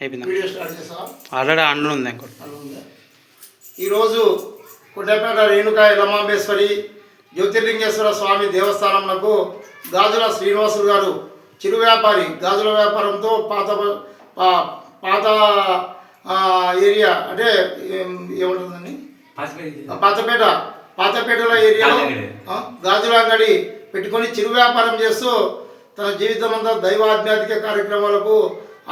అయిపోయిందా? Video start చేస్తావా? Already ఆన్లో ఉంది ఇంకోటి. ఈరోజు కొట్టపేట రేణుకా యలమాంబేశ్వరి జ్యోతిర్లింగేశ్వర స్వామి దేవస్థానంలో గాజుల శ్రీనివాసులు గారు చిరు వ్యాపారి, గాజుల వ్యాపారంతో పాత ఏరియా అంటే ఏముంటుందండి, పాతపేటలో ఏరియాలో గాజుల అంగడి పెట్టుకొని చిరు వ్యాపారం చేస్తూ తన జీవితం అంతా దైవ ఆధ్యాత్మిక కార్యక్రమాలకు,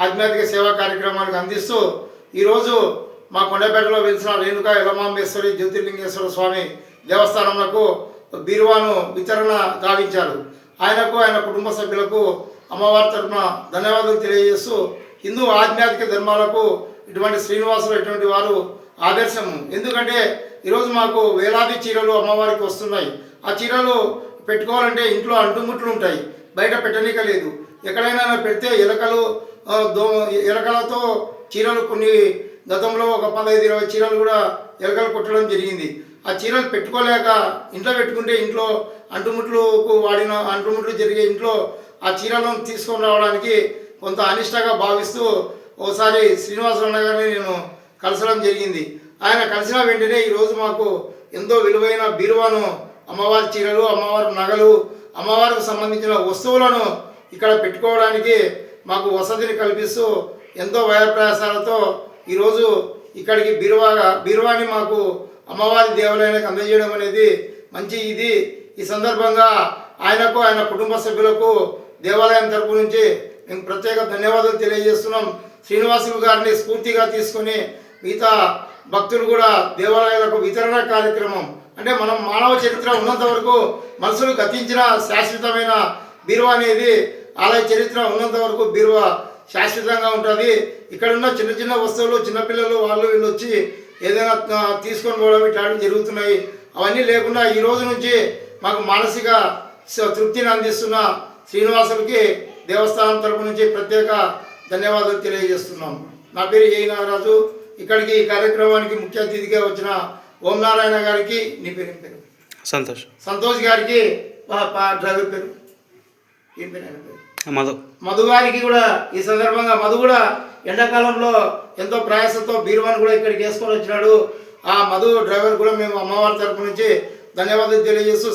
ఆధ్యాత్మిక సేవా కార్యక్రమాలకు అందిస్తూ ఈరోజు మా కొండపేటలో వెలిసిన రేణుకా యలమాంబేశ్వరి జ్యోతిర్లింగేశ్వర స్వామి దేవస్థానంలో బీరువాను వితరణ గావించారు. ఆయనకు, ఆయన కుటుంబ సభ్యులకు అమ్మవారి తరఫున ధన్యవాదాలు తెలియజేస్తూ, హిందూ ఆధ్యాత్మిక ధర్మాలకు ఇటువంటి శ్రీనివాసులు ఇటువంటి వారు ఆదర్శము. ఎందుకంటే ఈరోజు మాకు వేలాది చీరలు అమ్మవారికి వస్తున్నాయి. ఆ చీరలు పెట్టుకోవాలంటే ఇంట్లో అంటుముట్లు ఉంటాయి, బయట పెట్టనీక లేదు. ఎక్కడైనా పెడితే ఎలకలతో చీరలు కొన్ని గతంలో ఒక 15-20 చీరలు కూడా ఎలకలు కొట్టడం జరిగింది. ఆ చీరలు పెట్టుకోలేక ఇంట్లో పెట్టుకుంటే ఇంట్లో అంటుముట్లు జరిగే ఇంట్లో ఆ చీరలను తీసుకొని రావడానికి కొంత అనిష్టంగా భావిస్తూ ఒకసారి శ్రీనివాసరావు గారిని నేను కలసడం జరిగింది. ఆయన కలిసిన వెంటనే ఈరోజు మాకు ఎంతో విలువైన బీరువాను, అమ్మవారి చీరలు, అమ్మవారి నగలు, అమ్మవారికి సంబంధించిన వస్తువులను ఇక్కడ పెట్టుకోవడానికి మాకు వసతిని కల్పిస్తూ ఎంతో వ్యయప్రయాసాలతో ఈరోజు ఇక్కడికి బీరువాని మాకు అమ్మవారి దేవాలయానికి అందజేయడం అనేది మంచి ఇది. ఈ సందర్భంగా ఆయనకు, ఆయన కుటుంబ సభ్యులకు దేవాలయం తరపు నుంచి మేము ప్రత్యేక ధన్యవాదాలు తెలియజేస్తున్నాం. శ్రీనివాసులు గారిని స్ఫూర్తిగా తీసుకొని మిగతా భక్తులు కూడా దేవాలయాలకు వితరణ కార్యక్రమం అంటే మనం మానవ చరిత్ర ఉన్నంత వరకు మనసులు గతించిన శాశ్వతమైన బీరువా అనేది, ఆలయ చరిత్ర ఉన్నంత వరకు బీరువా శాశ్వతంగా ఉంటుంది. ఇక్కడ ఉన్న చిన్న చిన్న వస్తువులు చిన్నపిల్లలు వీళ్ళు వచ్చి ఏదైనా తీసుకొని పోవడం ఇట్లాంటివి జరుగుతున్నాయి. అవన్నీ లేకుండా ఈ రోజు నుంచి మాకు మానసిక తృప్తిని అందిస్తున్న శ్రీనివాసులకి దేవస్థానం తరపు నుంచి ప్రత్యేక ధన్యవాదాలు తెలియజేస్తున్నాం. నా పేరు ఏ నాగరాజు. ఇక్కడికి ఈ కార్యక్రమానికి ముఖ్య అతిథిగా వచ్చిన ఓం నారాయణ గారికి, నీ పేరు ఏం పేరు? సంతోష్ గారికి, డ్రైవర్ పేరు ఏం పేరు? మధు గారికి కూడా ఈ సందర్భంగా, మధు కూడా ఎండాకాలంలో ఎంతో ప్రయాసంతో బీరువాని కూడా ఇక్కడికి వేసుకొని వచ్చినాడు. ఆ మధు డ్రైవర్ కూడా మేము అమ్మవారి తరపు నుంచి ధన్యవాదాలు తెలియజేస్తూ